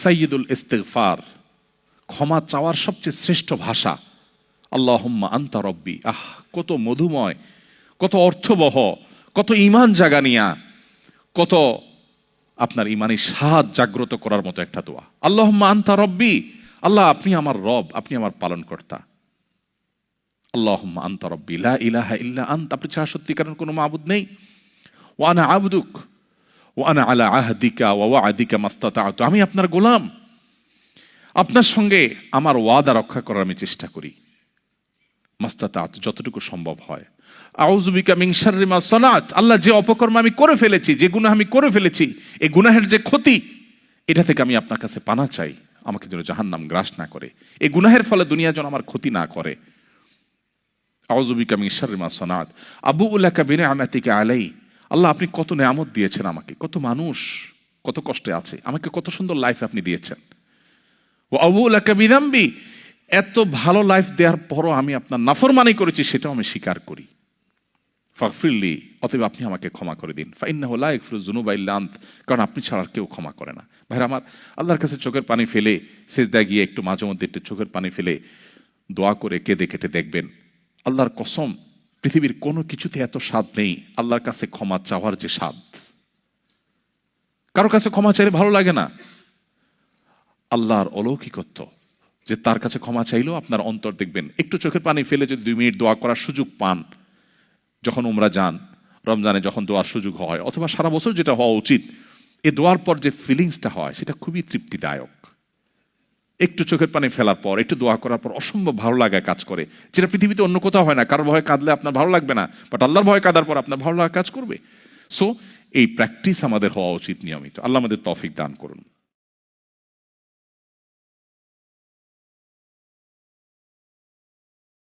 সাইয়্যিদুল ইস্তিগফার, ক্ষমা চাওয়ার সবচেয়ে শ্রেষ্ঠ ভাষা আল্লাহুম্মা আনতা রব্বি। কত মধুময়, কত অর্থবহ, কত ঈমান জাগানিয়া, কত আপনার ঈমানি স্বাদ জাগ্রত করার মতো একটা দোয়া। আল্লাহুম্মা আনতা রব্বি, আল্লাহ আপনি আমার রব, আপনি আমার পালনকর্তা। আল্লাহুম্মা আনতা রব্বি লা ইলাহা ইল্লা আনতা, আপনি ছাড়া সত্যিকারের কোনো মাবুদ নেই। ওয়া আনা আবদুক ওয়া আনা আলা আহদিকা ওয়া ওয়া'দিকা মাস্তাতা'তু, আমি আপনার গোলাম, আপনার সঙ্গে আমার ওয়াদা রক্ষা করার আমি চেষ্টা করি, মাস্তাতা'তু, যতটুকু সম্ভব হয়। আউযু বিকা মিন শাররি মা সানাত, আল্লাহ যে অপকর্ম আমি করে ফেলেছি, যে গুনাহ আমি করে ফেলেছি, এই গুনাহের যে ক্ষতি, এটা থেকে আমি আপনার কাছে পানা চাই, আমাকে যেন জাহান্নাম গ্রাস না করে, এই গুনাহের ফলে দুনিয়া যেন আমার ক্ষতি না করে। আউযু বিকা মিন শাররি মা সানাত আবুউ লাকা বিনি'মাতিকা আলাই, আল্লাহ আপনি কত নেয়ামত দিয়েছেন আমাকে, কত মানুষ কত কষ্টে আছে, আমাকে কত সুন্দর লাইফ আপনি দিয়েছেন। ওয়া আবুউ লাকা বিযামবি, এত ভালো লাইফ দেওয়ার পরও আমি আপনার নাফরমানি করেছি, সেটাও আমি স্বীকার করি। ফাগফিরলি, অতএব আপনি আমাকে ক্ষমা করে দিন। ফাইন্নাহু লা ইয়াগফিরুয যুনুবা ইল্লা আনত, কারণ আপনি ছাড়া আর কেউ ক্ষমা করে না। ভাইরা আমার, আল্লাহর কাছে চোখের পানি ফেলে সিজদায় গিয়ে একটু মাঝে মধ্যে একটু চোখের পানি ফেলে দোয়া করে কেঁদে কেটে দেখবেন, আল্লাহর কসম পৃথিবীর কোনো কিছুতে এত স্বাদ নেই আল্লাহর কাছে ক্ষমা চাওয়ার যে স্বাদ। কারো কাছে ক্ষমা চাইলে ভালো লাগে না। আল্লাহর অলৌকিকত্ব যে তার কাছে ক্ষমা চাইলেও আপনার অন্তর দেখবেন, একটু চোখের পানি ফেলে যদি 2 মিনিট দোয়া করার সুযোগ পান, যখন উমরা যান, রমজানে যখন দোয়ার সুযোগ হয়, অথবা সারা বছর যেটা হওয়া উচিত, এ দোয়ার পর যে ফিলিংসটা হয় সেটা খুবই তৃপ্তিদায়ক। একটু চোখের পানি ফেলার পর, একটু দোয়া করার পর অসম্ভব ভালো লাগায় কাজ করে, যেটা পৃথিবীতে অন্য কোথাও হয় না। কারোর ভয়ে কাঁদলে আপনার ভালো লাগবে না, বাট আল্লাহর ভয়ে কাঁদার পর আপনার ভালো লাগা কাজ করবে। সো এই প্র্যাকটিস আমাদের হওয়া উচিত নিয়মিত। আল্লাহ আমাদের তৌফিক দান করুন।